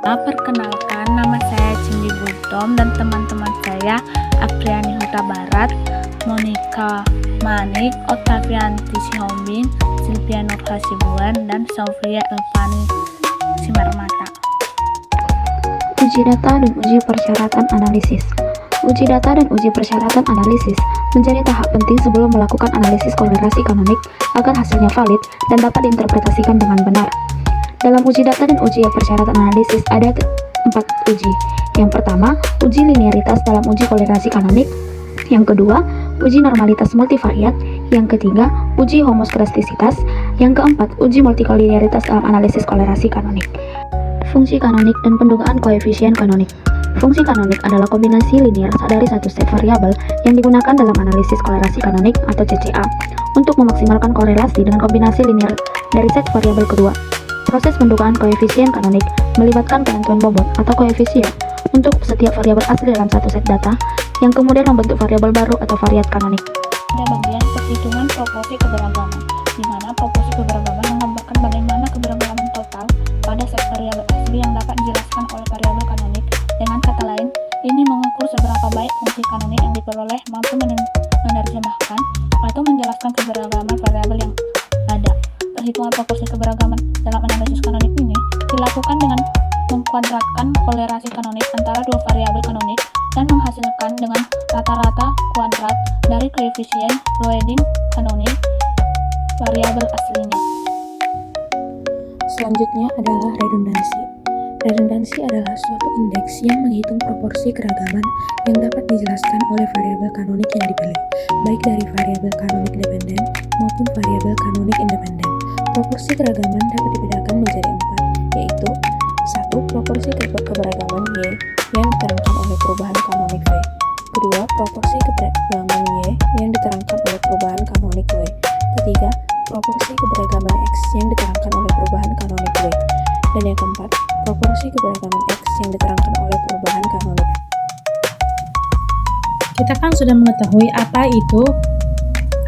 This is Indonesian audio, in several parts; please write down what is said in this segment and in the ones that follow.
Perkenalkan, nama saya Cindy Butom dan teman-teman saya Apriani Huta Barat, Monica Manik, Octavianti Sihombing, Silvia Nur Hasibuan, dan Sofia Elvani Simarmata. Uji data dan uji persyaratan analisis. Uji data dan uji persyaratan analisis menjadi tahap penting sebelum melakukan analisis kolerasi kanonik agar hasilnya valid dan dapat diinterpretasikan dengan benar. Dalam uji data dan uji persyaratan analisis ada 4 uji. Yang pertama, uji linearitas dalam uji kolerasi kanonik. Yang kedua, uji normalitas multivariat. Yang ketiga, uji homoskedastisitas. Yang keempat, uji multikolinearitas dalam analisis kolerasi kanonik. Fungsi kanonik dan pendugaan koefisien kanonik. Fungsi kanonik adalah kombinasi linear dari satu set variabel yang digunakan dalam analisis kolerasi kanonik atau CCA untuk memaksimalkan korelasi dengan kombinasi linear dari set variabel kedua. Proses pendugaan koefisien kanonik melibatkan penentuan bobot atau koefisien untuk setiap variabel asli dalam satu set data yang kemudian membentuk variabel baru atau variat kanonik. Ada bagian perhitungan proporsi keberagaman, di mana proporsi keberagaman menggambarkan bagaimana keberagaman total pada set variabel asli yang dapat dijelaskan oleh variabel kanonik. Dengan kata lain, ini mengukur seberapa baik fungsi kanonik yang diperoleh mampu menerjemahkan atau menjelaskan keberagaman variabel yang ada. Perhitungan proporsi keberagaman dalam analisis kanonik ini dilakukan dengan mengkuadratkan kolerasi kanonik antara dua variabel kanonik dan menghasilkan dengan rata-rata kuadrat dari koefisien Loeding kanonik variabel aslinya. Selanjutnya adalah redundansi. Redundansi adalah suatu indeks yang menghitung proporsi keragaman yang dapat dijelaskan oleh variabel kanonik yang dipilih, baik dari variabel kanonik dependen maupun variabel kanonik independen. Proporsi keragaman dapat dibedakan menjadi 4, yaitu 1. Proporsi keberagaman Y yang diterangkan oleh perubahan kanonik V. Kedua, proporsi keberagaman Y yang diterangkan oleh perubahan kanonik W. Ketiga, proporsi keberagaman X yang diterangkan oleh perubahan kanonik W. Dan yang keempat, proporsi keberagaman X yang diterangkan oleh perubahan kanonik. Kita kan sudah mengetahui apa itu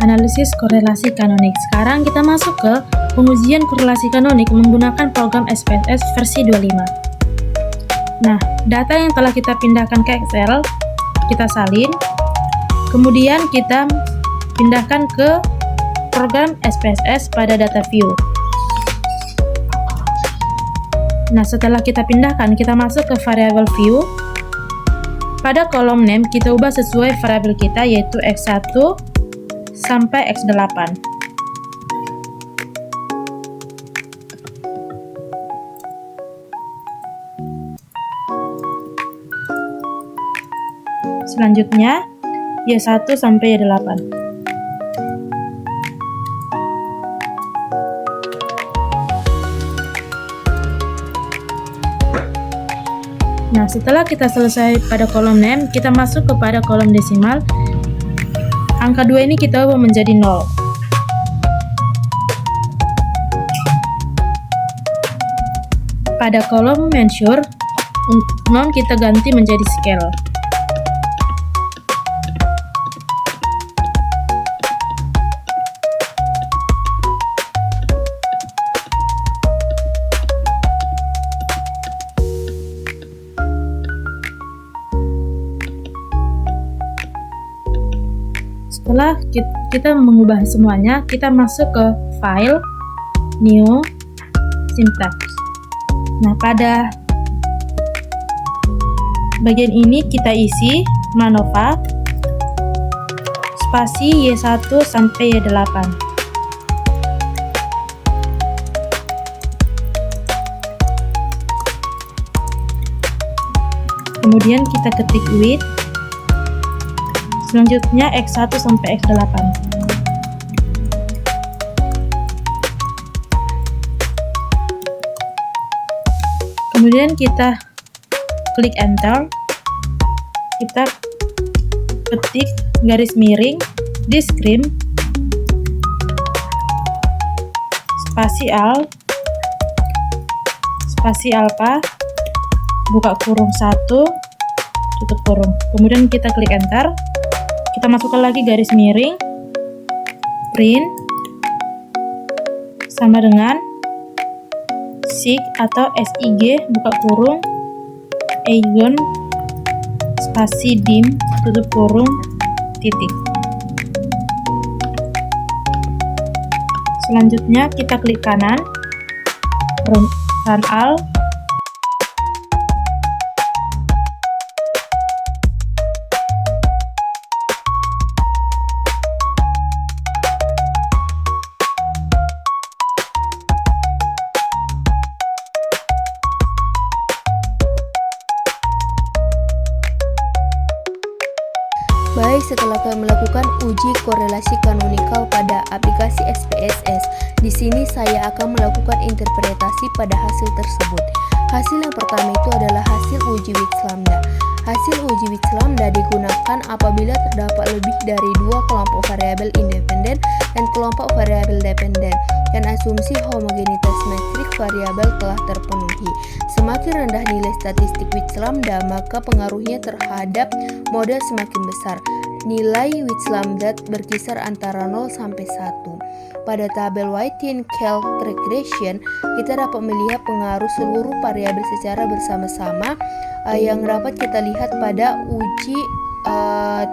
analisis korelasi kanonik. Sekarang kita masuk ke pengujian korelasi kanonik menggunakan program SPSS versi 25. Nah, data yang telah kita pindahkan ke Excel, kita salin, kemudian kita pindahkan ke program SPSS pada data view. Nah, setelah kita pindahkan, kita masuk ke variabel view. Pada kolom name, kita ubah sesuai variabel kita, yaitu X1 sampai X8. Selanjutnya, Y1 sampai Y8. Nah, setelah kita selesai pada kolom name, kita masuk kepada kolom desimal. Angka 2 ini kita ubah menjadi 0. Pada kolom measure, non kita ganti menjadi scale. Setelah kita mengubah semuanya, kita masuk ke File, New, Syntax. Nah, pada bagian ini kita isi MANOVA spasi Y1 sampai Y8. Kemudian kita ketik width. Selanjutnya X1 sampai X8. Kemudian kita klik enter. Kita ketik garis miring descript spasi alpha buka kurung 1 tutup kurung. Kemudian kita klik enter. Kita masukkan lagi garis miring, print, sama dengan sig atau sig buka kurung eigen spasi dim tutup kurung titik. Selanjutnya kita klik kanan, run all. Baik, setelah kalian melakukan uji korelasi kanonikal pada aplikasi SPSS, di sini saya akan melakukan interpretasi pada hasil tersebut. Hasil yang pertama itu adalah hasil uji Witts lambda. Hasil uji Witts lambda digunakan apabila terdapat lebih dari dua kelompok variabel independen dan kelompok variabel dependen, dan asumsi homogenitas metrik variabel telah terpenuhi. Semakin rendah nilai statistik Witts lambda, maka pengaruhnya terhadap model semakin besar. Nilai Witts lambda berkisar antara 0 sampai 1. Pada tabel Whiting-Kelk regression, kita dapat melihat pengaruh seluruh variabel secara bersama-sama yang dapat kita lihat pada uji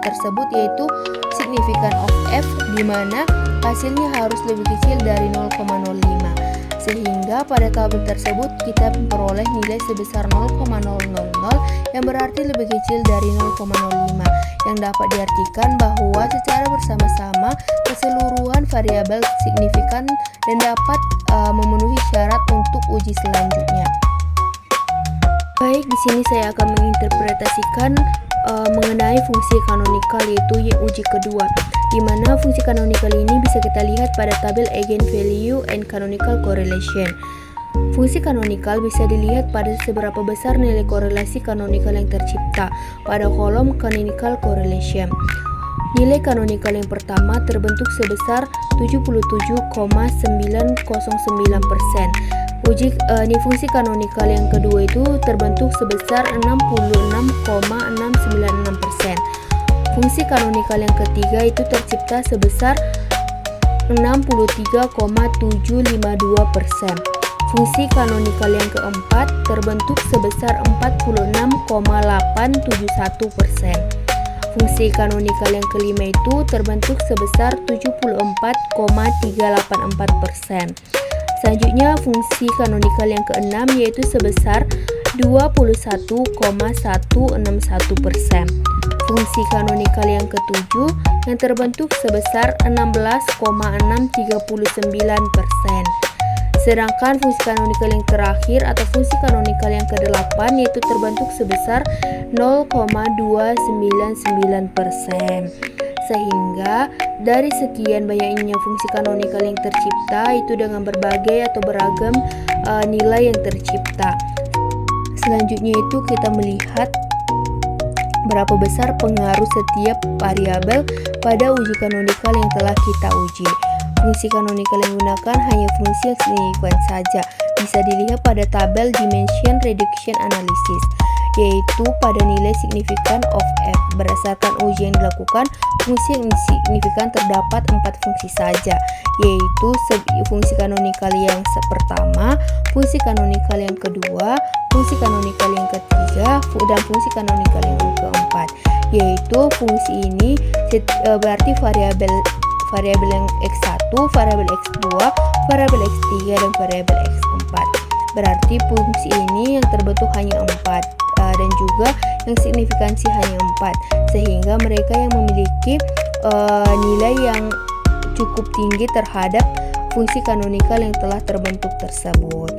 tersebut, yaitu signifikan of f, di mana hasilnya harus lebih kecil dari 0,05. Sehingga pada tabel tersebut kita memperoleh nilai sebesar 0,000 yang berarti lebih kecil dari 0,05, yang dapat diartikan bahwa secara bersama-sama keseluruhan variabel signifikan dan dapat memenuhi syarat untuk uji selanjutnya. Baik, di sini saya akan menginterpretasikan mengenai fungsi kanonikal, yaitu uji kedua, di mana fungsi kanonikal ini bisa kita lihat pada tabel eigenvalue and canonical correlation. Fungsi kanonikal bisa dilihat pada seberapa besar nilai korelasi kanonikal yang tercipta pada kolom canonical correlation. Nilai kanonikal yang pertama terbentuk sebesar 77,909%. Fungsi kanonikal yang kedua itu terbentuk sebesar 66,696%. Fungsi kanonikal yang ketiga itu tercipta sebesar 63,752%. Fungsi kanonikal yang keempat terbentuk sebesar 46,871%. Fungsi kanonikal yang kelima itu terbentuk sebesar 74,384%. Selanjutnya fungsi kanonikal yang keenam yaitu sebesar 21,161%. Fungsi kanonikal yang ketujuh yang terbentuk sebesar 16,639%. Sedangkan fungsi kanonikal yang terakhir atau fungsi kanonikal yang kedelapan yaitu terbentuk sebesar 0,299%. Sehingga dari sekian banyaknya fungsi kanonikal yang tercipta itu dengan berbagai atau beragam nilai yang tercipta. Selanjutnya itu kita melihat berapa besar pengaruh setiap variabel pada uji kanonikal yang telah kita uji. Fungsi kanonikal yang digunakan hanya fungsi yang signifikan saja. Bisa dilihat pada tabel dimension reduction analysis, yaitu pada nilai signifikan of f. Berdasarkan uji yang dilakukan, fungsi yang signifikan terdapat 4 fungsi saja, yaitu fungsi kanonikal yang pertama, fungsi kanonikal yang kedua, fungsi kanonikal yang ketiga, dan fungsi kanonikal yang keempat. Yaitu fungsi ini berarti variabel yang x1, variabel x2, variabel x3, dan variabel x4. Berarti fungsi ini yang terbentuk hanya 4 dan juga yang signifikansi hanya 4, sehingga mereka yang memiliki nilai yang cukup tinggi terhadap fungsi kanonikal yang telah terbentuk tersebut.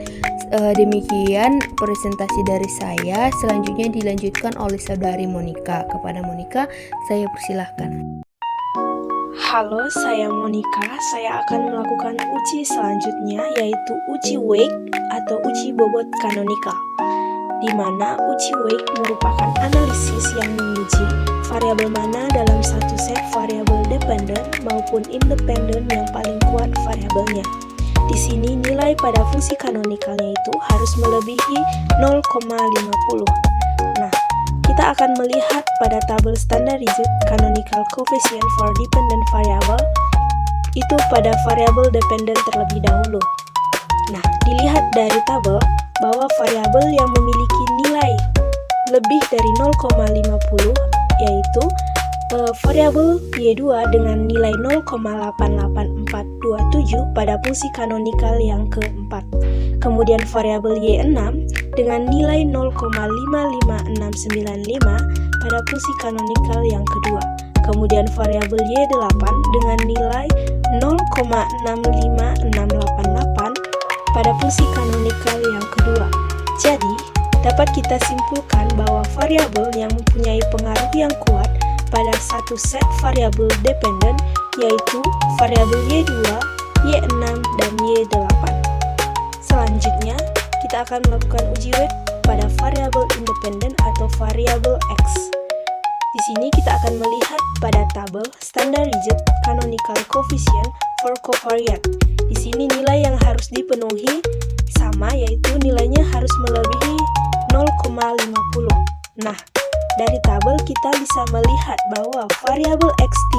Demikian presentasi dari saya. Selanjutnya dilanjutkan oleh saudari Monica. Kepada Monica, saya persilahkan. Halo, saya Monica. Saya akan melakukan uji selanjutnya, yaitu uji weight atau uji bobot kanonikal, di mana uji weight merupakan analisis yang menguji variabel mana dalam satu set variabel dependen maupun independen yang paling kuat variabelnya. Di sini nilai pada fungsi kanonikalnya itu harus melebihi 0,50. Nah, kita akan melihat pada tabel standardized canonical coefficient for dependent variable itu pada variabel dependen terlebih dahulu. Nah, dilihat dari tabel bahwa variabel yang memiliki nilai lebih dari 0,50, yaitu variabel Y2 dengan nilai 0,88427 pada fungsi kanonikal yang keempat. Kemudian variabel Y6 dengan nilai 0,55695 pada fungsi kanonikal yang kedua. Kemudian variabel Y8 dengan nilai 0,65688 pada fungsi kanonikal yang kedua. Jadi, dapat kita simpulkan bahwa variabel yang mempunyai pengaruh yang kuat pada satu set variabel dependen yaitu variabel Y2, Y6, dan Y8. Selanjutnya, kita akan melakukan uji weight pada variabel independen atau variabel X. Di sini kita akan melihat pada tabel standar rigid canonical coefficient for covariate. Di sini nilai yang harus dipenuhi sama, yaitu nilainya harus melebihi 0,50. Nah, dari tabel kita bisa melihat bahwa variabel X3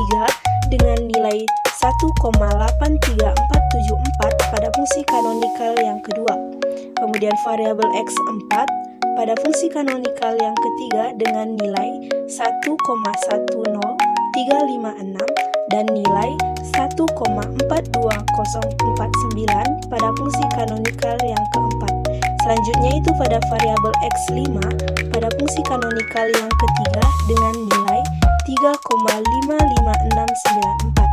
dengan nilai 1,83474 pada fungsi kanonikal yang kedua. Kemudian variabel X4 pada fungsi kanonikal yang ketiga dengan nilai 1,10356 dan nilai 1,42049 pada fungsi kanonikal yang keempat. Selanjutnya itu pada variabel X5 pada fungsi kanonikal yang ketiga dengan nilai 3,55694.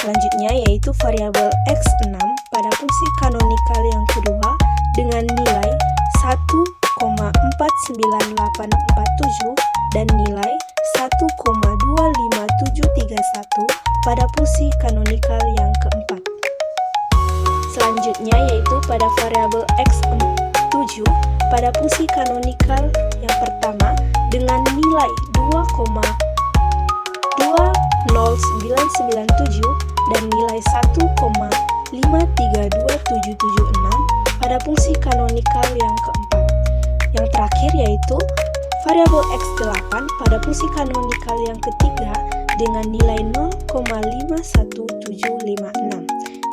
Selanjutnya yaitu variabel X6 pada fungsi kanonikal yang kedua dengan nilai 1,49847 dan nilai 1,25731 pada fungsi kanonikal yang keempat. Selanjutnya yaitu pada variabel X7 pada fungsi kanonikal yang pertama dengan nilai 2,20997 dan nilai 1,532776 pada fungsi kanonikal yang keempat. Yang terakhir yaitu variabel X8 pada fungsi kanonikal yang ketiga dengan nilai 0,51756.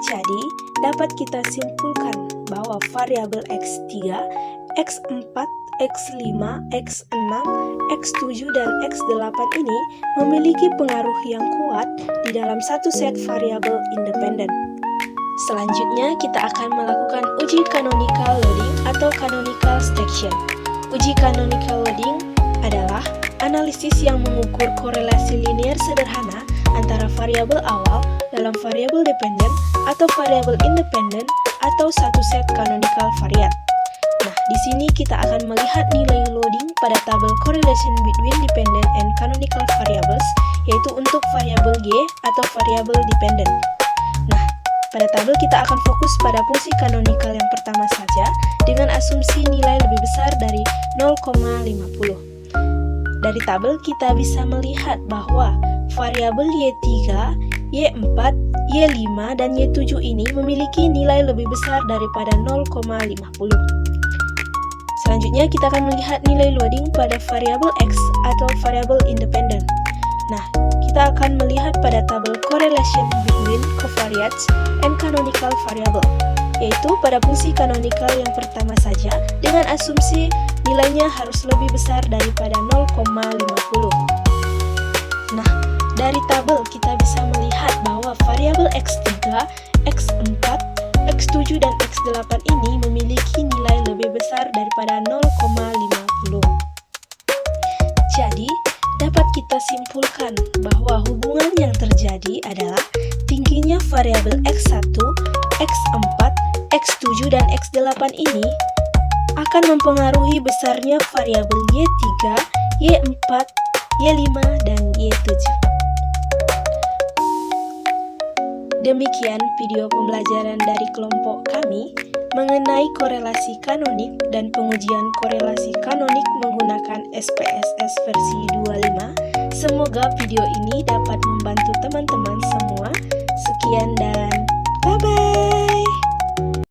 Jadi, dapat kita simpulkan bahwa variabel X3, X4, X5, X6, X7, dan X8 ini memiliki pengaruh yang kuat di dalam satu set variabel independen. Selanjutnya, kita akan melakukan uji canonical loading atau canonical staction. Uji canonical loading adalah analisis yang mengukur korelasi linear sederhana antara variabel awal dalam variabel dependen atau variabel independen atau satu set canonical variat. Nah, di sini kita akan melihat nilai loading pada tabel correlation between dependent and canonical variables, yaitu untuk variabel G atau variabel dependent. Nah, pada tabel kita akan fokus pada fungsi canonical yang pertama saja dengan asumsi nilai lebih besar dari 0,50. Dari tabel kita bisa melihat bahwa variabel Y3, Y4, Y5, dan Y7 ini memiliki nilai lebih besar daripada 0,50. Selanjutnya kita akan melihat nilai loading pada variabel X atau variabel independen. Nah, kita akan melihat pada tabel correlation between covariates and canonical variable, yaitu pada fungsi canonical yang pertama saja dengan asumsi nilainya harus lebih besar daripada 0,50. Nah, dari tabel kita bisa melihat bahwa variabel X3, X4, X7, dan X8 ini memiliki nilai lebih besar daripada 0,50. Jadi, dapat kita simpulkan bahwa hubungan yang terjadi adalah tingginya variabel X1, X4, X7, dan X8 ini akan mempengaruhi besarnya variabel Y3, Y4, Y5, dan Y7. Demikian video pembelajaran dari kelompok kami mengenai korelasi kanonik dan pengujian korelasi kanonik menggunakan SPSS versi 25. Semoga video ini dapat membantu teman-teman semua. Sekian dan bye-bye!